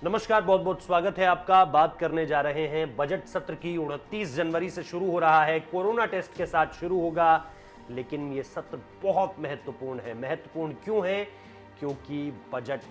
नमस्कार, बहुत बहुत स्वागत है आपका। बात करने जा रहे हैं बजट सत्र की। 29 जनवरी से शुरू हो रहा है, कोरोना टेस्ट के साथ शुरू होगा, लेकिन ये सत्र बहुत महत्वपूर्ण है। महत्वपूर्ण क्यों है? क्योंकि बजट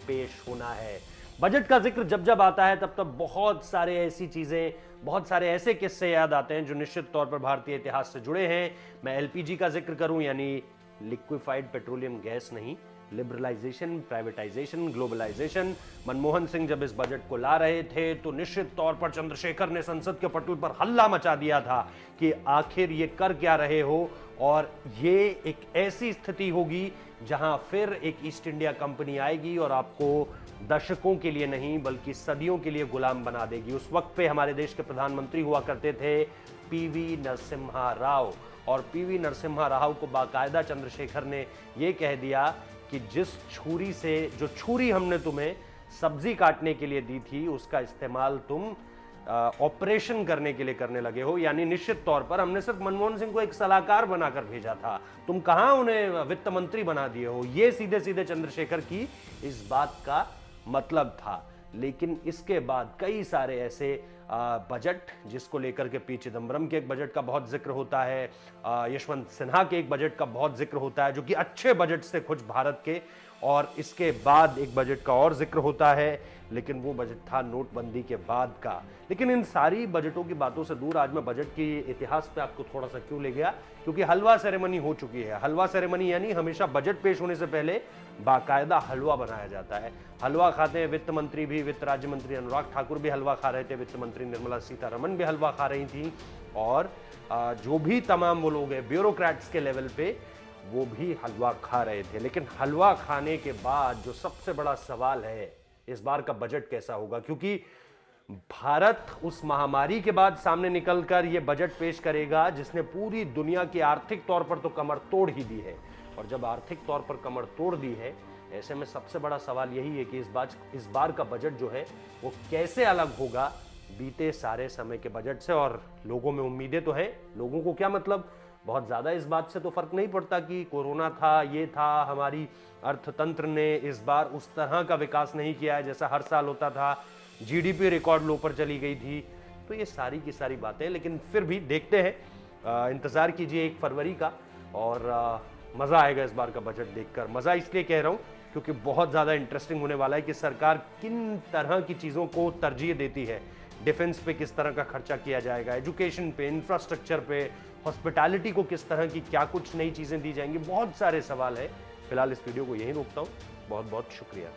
पेश होना है। बजट का जिक्र जब जब आता है तब तब बहुत सारे ऐसी चीजें, बहुत सारे ऐसे किस्से याद आते हैं जो निश्चित तौर पर भारतीय इतिहास से जुड़े हैं। मैं एलपीजी का जिक्र करूं, यानी लिक्विफाइड पेट्रोलियम गैस नहीं, liberalisation, privatisation, globalisation. Manmohan Singh जब इस बजट को ला रहे थे तो निश्चित तौर पर चंद्रशेखर ने संसद के पटल पर हल्ला मचा दिया था कि आखिर ये कर क्या रहे हो, और ये एक ऐसी स्थिति होगी जहां फिर एक ईस्ट इंडिया कंपनी आएगी और आपको दशकों के लिए नहीं बल्कि सदियों के लिए गुलाम बना देगी। उस वक्त पे हमारे देश के प्रधानमंत्री हुआ करते थे पीवी नरसिम्हा राव, और पीवी नरसिम्हा राव को बाकायदा चंद्रशेखर ने यह कह दिया कि जिस छुरी से, जो छुरी हमने तुम्हें सब्जी काटने के लिए दी थी, उसका इस्तेमाल तुम ऑपरेशन करने के लिए करने लगे हो। यानी निश्चित तौर पर हमने सिर्फ मनमोहन सिंह को एक सलाहकार बनाकर भेजा था, तुम कहां उन्हें वित्त मंत्री बना दिए हो। यह सीधे सीधे चंद्रशेखर की इस बात का मतलब था। लेकिन इसके बाद कई सारे ऐसे बजट जिसको लेकर के पी चिदंबरम के एक बजट का बहुत जिक्र होता है, यशवंत सिन्हा के एक बजट का बहुत जिक्र होता है जो कि अच्छे बजट से खुश भारत के, और इसके बाद एक बजट का और जिक्र होता है, लेकिन वो बजट था नोटबंदी के बाद का। लेकिन इन सारी बजटों की बातों से दूर आज मैं बजट की इतिहास पे आपको थोड़ा सा क्यों ले गया, क्योंकि हलवा सेरेमनी हो चुकी है। हलवा सेरेमनी यानी हमेशा बजट पेश होने से पहले बाकायदा हलवा बनाया जाता है। हलवा खाते हैं वित्त मंत्री भी, वित्त राज्य मंत्री अनुराग ठाकुर भी हलवा खा रहे थे, वित्त मंत्री निर्मला सीतारमण भी हलवा खा रही थी, और जो भी तमाम वो लोग हैं ब्यूरोक्रेट्स के लेवल पे, वो भी हलवा खा रहे थे। लेकिन हलवा खाने के बाद जो सबसे बड़ा सवाल है, इस बार का बजट कैसा होगा, क्योंकि भारत उस महामारी के बाद सामने निकलकर यह बजट पेश करेगा जिसने पूरी दुनिया की आर्थिक तौर पर तो कमर तोड़ ही दी है। और जब आर्थिक तौर पर कमर तोड़ दी है, ऐसे में सबसे बड़ा सवाल यही है कि इस बार का बजट जो है वो कैसे अलग होगा बीते सारे समय के बजट से। और लोगों में उम्मीदें तो हैं। लोगों को क्या मतलब, बहुत ज्यादा इस बात से तो फर्क नहीं पड़ता कि कोरोना था, ये था, हमारी अर्थतंत्र ने इस बार उस तरह का विकास नहीं किया है जैसा हर साल होता था, जीडीपी रिकॉर्ड लो पर चली गई थी। तो ये सारी की सारी बातें, लेकिन फिर भी देखते हैं, इंतजार कीजिए 1 फरवरी का, और मजा आएगा इस बार का बजट देखकर। मजा इसलिए कह रहा हूं क्योंकि बहुत ज्यादा इंटरेस्टिंग होने वाला है कि सरकार किन तरह की चीजों को तरजीह देती है। डिफेंस पे किस तरह का खर्चा किया जाएगा, एजुकेशन पे, इंफ्रास्ट्रक्चर पे, हॉस्पिटैलिटी को किस तरह की क्या कुछ नई चीजें दी जाएंगी। बहुत सारे सवाल है। फिलहाल इस वीडियो को यहीं रोकता हूं। बहुत बहुत शुक्रिया।